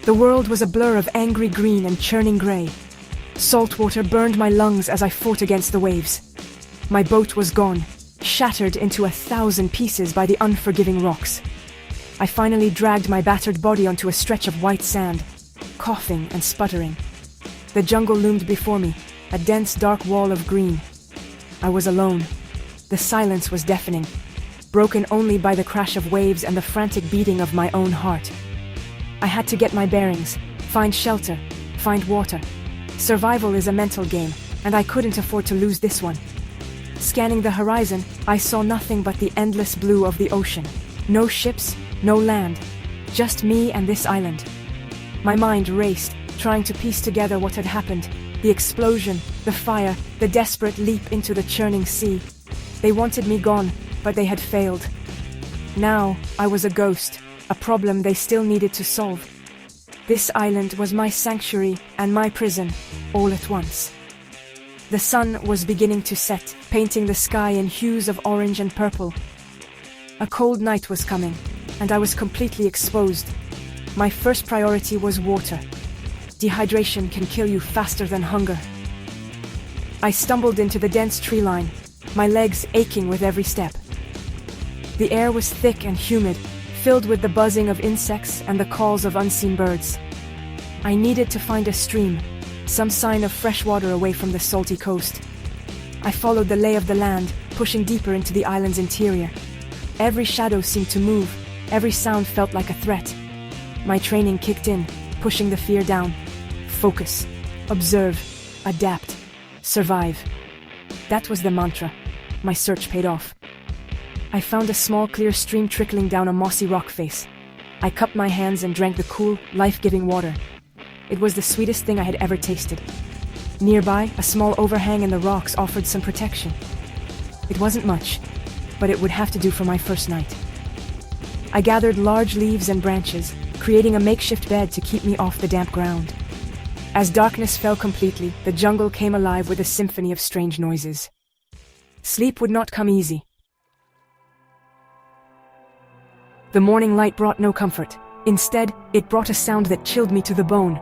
The world was a blur of angry green and churning gray. Salt water burned my lungs as I fought against the waves. My boat was gone, shattered into 1,000 pieces by the unforgiving rocks. I finally dragged my battered body onto a stretch of white sand, coughing and sputtering. The jungle loomed before me, a dense dark wall of green. I was alone. The silence was deafening, broken only by the crash of waves and the frantic beating of my own heart. I had to get my bearings, find shelter, find water. Survival is a mental game, and I couldn't afford to lose this one. Scanning the horizon, I saw nothing but the endless blue of the ocean. No ships, no land, just me and this island. My mind raced, trying to piece together what had happened. The explosion, the fire, the desperate leap into the churning sea. They wanted me gone, but they had failed. Now, I was a ghost, a problem they still needed to solve. This island was my sanctuary and my prison, all at once. The sun was beginning to set, painting the sky in hues of orange and purple. A cold night was coming, and I was completely exposed. My first priority was water. Dehydration can kill you faster than hunger. I stumbled into the dense tree line, my legs aching with every step. The air was thick and humid, filled with the buzzing of insects and the calls of unseen birds. I needed to find a stream, some sign of fresh water away from the salty coast. I followed the lay of the land, pushing deeper into the island's interior. Every shadow seemed to move, every sound felt like a threat. My training kicked in, pushing the fear down. Focus, observe, adapt, survive. That was the mantra. My search paid off. I found a small clear stream trickling down a mossy rock face. I cupped my hands and drank the cool, life-giving water. It was the sweetest thing I had ever tasted. Nearby, a small overhang in the rocks offered some protection. It wasn't much, but it would have to do for my first night. I gathered large leaves and branches, creating a makeshift bed to keep me off the damp ground. As darkness fell completely, the jungle came alive with a symphony of strange noises. Sleep would not come easy. The morning light brought no comfort. Instead, it brought a sound that chilled me to the bone.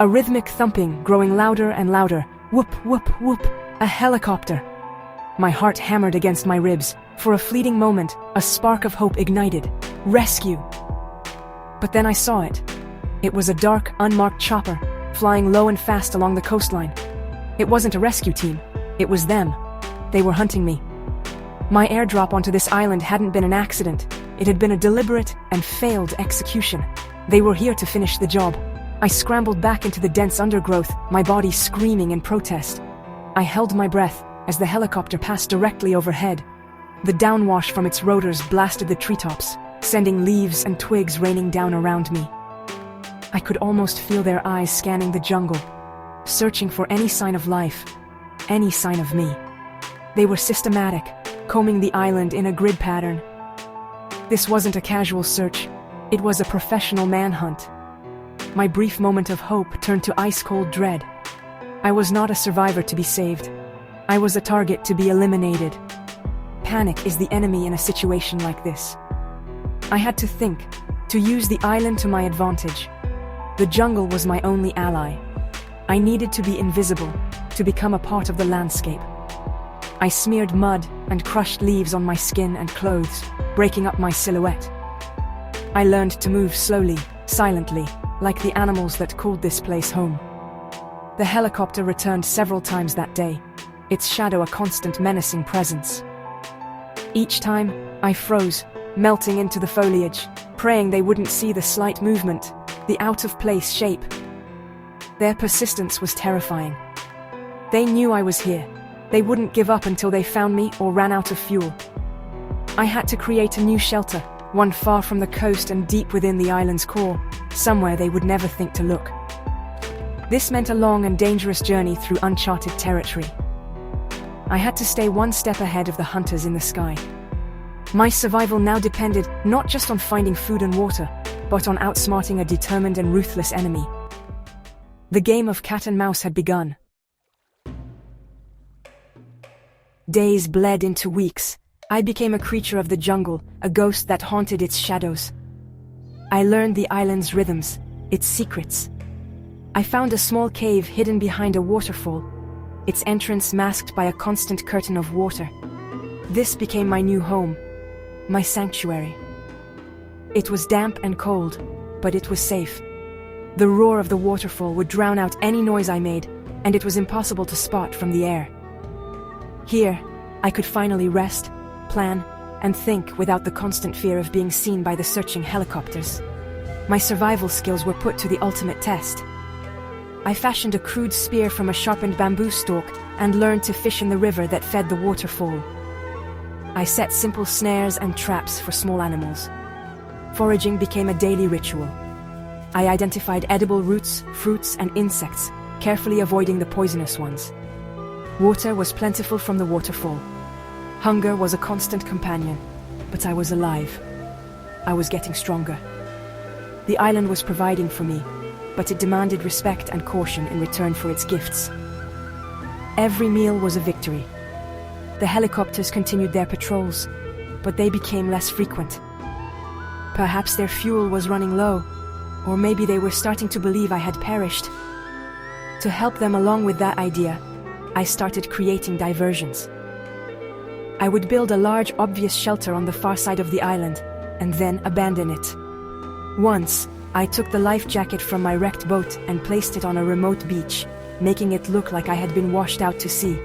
A rhythmic thumping, growing louder and louder. Whoop, whoop, whoop. A helicopter. My heart hammered against my ribs. For a fleeting moment, a spark of hope ignited. Rescue! But then I saw it. It was a dark, unmarked chopper, flying low and fast along the coastline. It wasn't a rescue team. It was them. They were hunting me. My airdrop onto this island hadn't been an accident. It had been a deliberate and failed execution. They were here to finish the job. I scrambled back into the dense undergrowth, my body screaming in protest. I held my breath as the helicopter passed directly overhead. The downwash from its rotors blasted the treetops, sending leaves and twigs raining down around me. I could almost feel their eyes scanning the jungle, searching for any sign of life, any sign of me. They were systematic, combing the island in a grid pattern. This wasn't a casual search. It was a professional manhunt. My brief moment of hope turned to ice-cold dread. I was not a survivor to be saved. I was a target to be eliminated. Panic is the enemy in a situation like this. I had to think, to use the island to my advantage. The jungle was my only ally. I needed to be invisible, to become a part of the landscape. I smeared mud and crushed leaves on my skin and clothes, breaking up my silhouette. I learned to move slowly, silently, like the animals that called this place home. The helicopter returned several times that day, its shadow a constant menacing presence. Each time, I froze, melting into the foliage, praying they wouldn't see the slight movement, the out-of-place shape. Their persistence was terrifying. They knew I was here. They wouldn't give up until they found me or ran out of fuel. I had to create a new shelter, one far from the coast and deep within the island's core, somewhere they would never think to look. This meant a long and dangerous journey through uncharted territory. I had to stay one step ahead of the hunters in the sky. My survival now depended not just on finding food and water, but on outsmarting a determined and ruthless enemy. The game of cat and mouse had begun. Days bled into weeks. I became a creature of the jungle, a ghost that haunted its shadows. I learned the island's rhythms, its secrets. I found a small cave hidden behind a waterfall, its entrance masked by a constant curtain of water. This became my new home, my sanctuary. It was damp and cold, but it was safe. The roar of the waterfall would drown out any noise I made, and it was impossible to spot from the air. Here, I could finally rest, plan, and think without the constant fear of being seen by the searching helicopters. My survival skills were put to the ultimate test. I fashioned a crude spear from a sharpened bamboo stalk and learned to fish in the river that fed the waterfall. I set simple snares and traps for small animals. Foraging became a daily ritual. I identified edible roots, fruits, and insects, carefully avoiding the poisonous ones. Water was plentiful from the waterfall. Hunger was a constant companion, but I was alive. I was getting stronger. The island was providing for me, but it demanded respect and caution in return for its gifts. Every meal was a victory. The helicopters continued their patrols, but they became less frequent. Perhaps their fuel was running low, or maybe they were starting to believe I had perished. To help them along with that idea, I started creating diversions. I would build a large, obvious shelter on the far side of the island, and then abandon it. Once, I took the life jacket from my wrecked boat and placed it on a remote beach, making it look like I had been washed out to sea.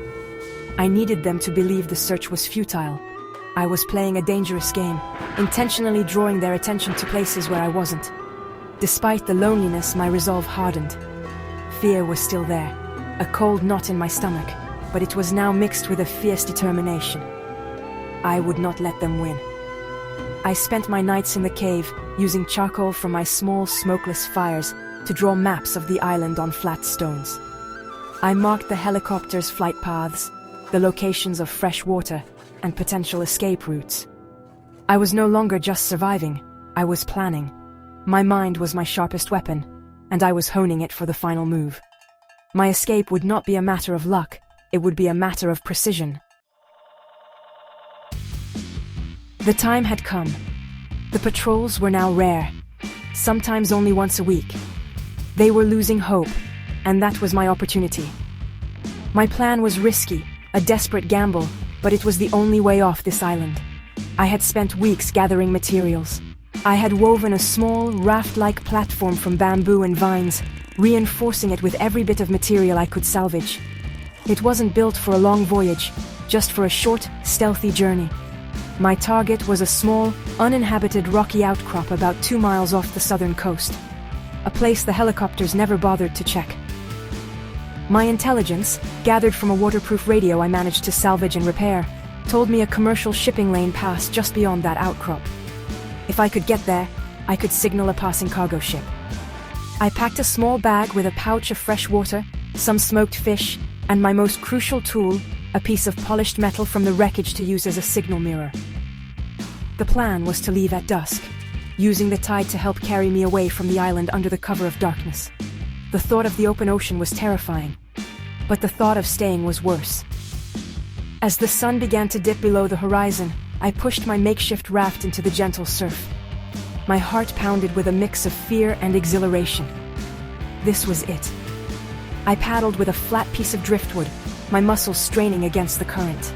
I needed them to believe the search was futile. I was playing a dangerous game, intentionally drawing their attention to places where I wasn't. Despite the loneliness, my resolve hardened. Fear was still there, a cold knot in my stomach, but it was now mixed with a fierce determination. I would not let them win. I spent my nights in the cave, using charcoal from my small, smokeless fires to draw maps of the island on flat stones. I marked the helicopters' flight paths, the locations of fresh water, and potential escape routes. I was no longer just surviving, I was planning. My mind was my sharpest weapon, and I was honing it for the final move. My escape would not be a matter of luck, it would be a matter of precision. The time had come. The patrols were now rare, sometimes only once a week. They were losing hope, and that was my opportunity. My plan was risky, a desperate gamble, but it was the only way off this island. I had spent weeks gathering materials. I had woven a small, raft-like platform from bamboo and vines, reinforcing it with every bit of material I could salvage. It wasn't built for a long voyage, just for a short, stealthy journey. My target was a small, uninhabited rocky outcrop about 2 miles off the southern coast, a place the helicopters never bothered to check. My intelligence, gathered from a waterproof radio I managed to salvage and repair, told me a commercial shipping lane passed just beyond that outcrop. If I could get there, I could signal a passing cargo ship. I packed a small bag with a pouch of fresh water, some smoked fish, and my most crucial tool, a piece of polished metal from the wreckage to use as a signal mirror. The plan was to leave at dusk, using the tide to help carry me away from the island under the cover of darkness. The thought of the open ocean was terrifying, but the thought of staying was worse. As the sun began to dip below the horizon, I pushed my makeshift raft into the gentle surf. My heart pounded with a mix of fear and exhilaration. This was it. I paddled with a flat piece of driftwood, my muscles straining against the current.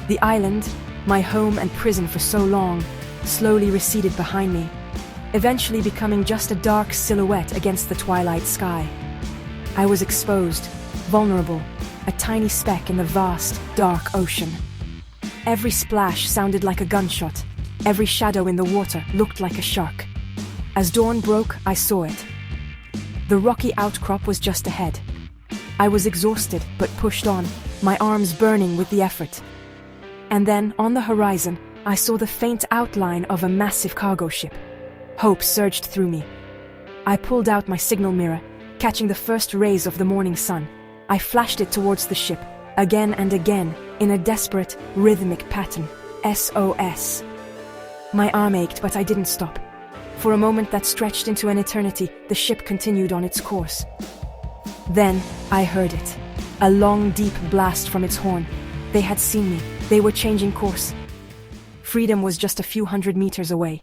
The island, my home and prison for so long, slowly receded behind me, eventually becoming just a dark silhouette against the twilight sky. I was exposed, vulnerable, a tiny speck in the vast, dark ocean. Every splash sounded like a gunshot. Every shadow in the water looked like a shark. As dawn broke, I saw it. The rocky outcrop was just ahead. I was exhausted, but pushed on, my arms burning with the effort. And then, on the horizon, I saw the faint outline of a massive cargo ship. Hope surged through me. I pulled out my signal mirror, catching the first rays of the morning sun. I flashed it towards the ship, again and again, in a desperate, rhythmic pattern. SOS. My arm ached, but I didn't stop. For a moment that stretched into an eternity, the ship continued on its course. Then, I heard it. A long, deep blast from its horn. They had seen me. They were changing course. Freedom was just a few hundred meters away.